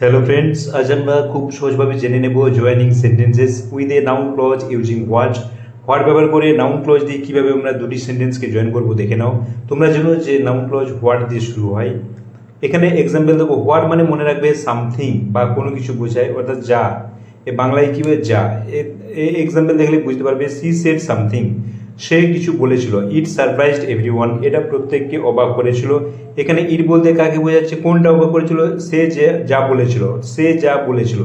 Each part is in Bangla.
হ্যালো ফ্রেন্ডস, আজ আমরা খুব সহজভাবে জেনে নেব joining sentences with a noun clause using what ব্যবহার করে নাউন ক্লজ দিয়ে কীভাবে আমরা দুটি সেন্টেন্সকে জয়েন করব দেখে নাও। তোমরা জানো যে নাউন ক্লজ হোয়াট দিয়ে শুরু হয়। এখানে এক্সাম্পল দেবো। হোয়াট মানে মনে রাখবে সামথিং বা কোনো কিছু বোঝায়, অর্থাৎ যা। এ বাংলায় কী বলে যা। এক্সাম্পল দেখলে বুঝতে পারবে। সি সেড সামথিং, সে কিছু বলেছিল। ইট সারপ্রাইজড এভরিওয়ান, এটা প্রত্যেককে অবাক করেছিল। এখানে ইট বলতে কাকে বোঝাচ্ছে, কোনটা অবাক করেছিল? সে যে যা বলেছিল, সে যা বলেছিল।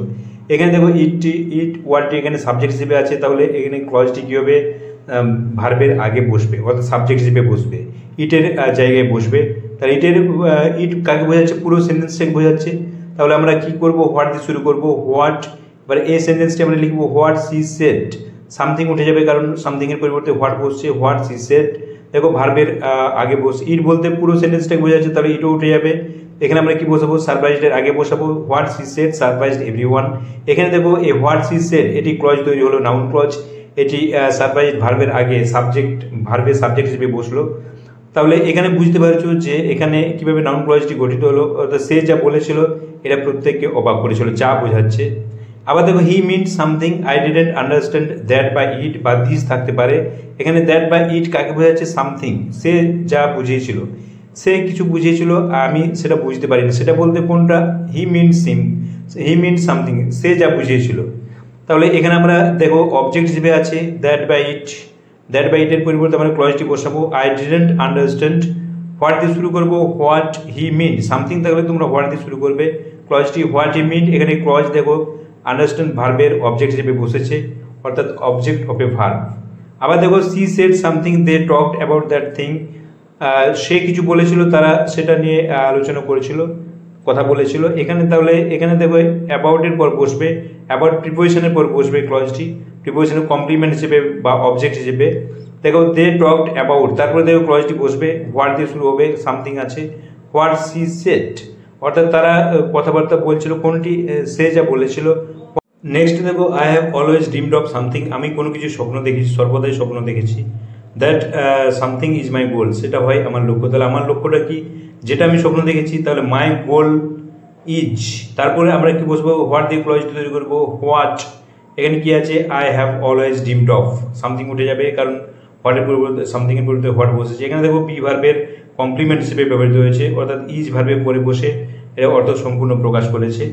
এখানে দেখো ইট ওয়ার্ডটি এখানে সাবজেক্ট হিসেবে আছে, তাহলে এখানে ক্লজটি কী হবে? ভার্বের আগে বসবে, অর্থাৎ সাবজেক্ট হিসেবে বসবে, ইটের জায়গায় বসবে। তাহলে ইট কাকে বোঝাচ্ছে? পুরো সেন্টেন্সটাকে বোঝাচ্ছে। তাহলে আমরা কি করব? হোয়াট দিয়ে শুরু করব। হোয়াট, এবার এই সেন্টেন্সটি আমরা লিখবো হোয়াট সি সেড। সামথিং উঠে যাবে, কারণ সামথিং এর পরিবর্তে হোয়াট বসছে। হোয়াট সি সেড, দেখো ভার্বের আগে বসছে। ইট বলতে পুরো সেন্টেন্সটাকে বোঝাচ্ছে, তাহলে ইটও উঠে যাবে। এখানে আমরা কি বসাবো? সারপ্রাইজড এর আগে বসাবো what she said surprised everyone. এখানে দেখো এই হোয়াট সি সেড, এটি ক্লজ তৈরি হলো, নাউন ক্লজ। এটি সারপ্রাইজড ভার্বের আগে সাবজেক্ট, ভার্বের সাবজেক্ট হিসেবে বসলো। তাহলে এখানে বুঝতে পারছো যে এখানে কিভাবে নাউন ক্লজটি গঠিত হলো। অর্থাৎ সে যা বলেছিল এটা প্রত্যেককে অবাক করেছিল, যা বোঝাচ্ছে। আবার দেখো he mean something I didn't understand that বা ইট বা দিস থাকতে পারে। এখানে দ্যাট বা ইট কাকে বোঝাচ্ছে? সামথিং, সে যা বুঝিয়েছিল, সে কিছু বুঝিয়েছিল, আমি সেটা বুঝতে পারিনি। সেটা বলতে কোনটা? হি মিন সামথিং, সে যা বুঝিয়েছিল। তাহলে এখানে আমরা দেখো অবজেক্ট হিসেবে আছে দ্যাট বা ইট। দ্যাট বা ইটের পরিবর্তে আমরা ক্লজটি বসাবো আই ডিডন্ট আন্ডারস্ট্যান্ড। হোয়াট দিয়ে শুরু করবো হোয়াট হি মিন সামথিং, তাহলে তোমরা হোয়াট দিয়ে শুরু করবে ক্লজটি। হোয়াট হি মিন, এখানে ক্লজ দেখো আন্ডারস্ট্যান্ড ভার্বের অবজেক্ট হিসেবে বসেছে, অর্থাৎ অবজেক্ট অফ এ ভার্ব। আবার দেখো she said something they talked about that thing, সে কিছু বলেছিল, তারা সেটা নিয়ে আলোচনা করেছিল, কথা বলেছিল। এখানে তাহলে এখানে দেখো অ্যাবাউটের পর বসবে, অ্যাবাউট প্রিপোজিশনের পর বসবে ক্লজটি, প্রিপোজিশনের কমপ্লিমেন্ট হিসেবে বা অবজেক্ট হিসেবে। দেখো দে টকড অ্যাবাউট, তারপরে দেখো ক্লজটি বসবে, হোয়াট দিয়ে শুরু হবে, সামথিং আছে, হোয়াট সি সেড, অর্থাৎ তারা কথাবার্তা বলছিল, কোনটি? সে যা বলেছিল। নেক্সট দেখো I have always dreamed of something, আমি কোনো কিছু স্বপ্ন দেখেছি, সর্বদাই স্বপ্ন দেখেছি। দ্যাট সামথিং ইজ মাই গোল, সেটা হয় আমার লক্ষ্য। তাহলে আমার লক্ষ্যটা কি? যেটা আমি স্বপ্ন দেখেছি। তাহলে মাই গোল ইজ, তারপরে আমরা কি বসবো? হোয়াট দিয়ে ক্লজ তৈরি করবো হোয়াট। এখানে কি আছে? I have always dreamed of, something উঠে যাবে, কারণ হোয়াটের পরিবর্তে সামথিং এর পরিবর্তে হোয়াট বসেছে। এখানে দেখো বি ভার্বের কমপ্লিমেন্ট হিসেবে ব্যবহৃত হয়েছে, অর্থাৎ ইজ ভার্বের পরে বসে এর অর্থ সম্পূর্ণ প্রকাশ করেছে।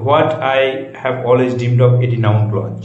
What I have always dreamed of, এটি নাউন ক্লজ।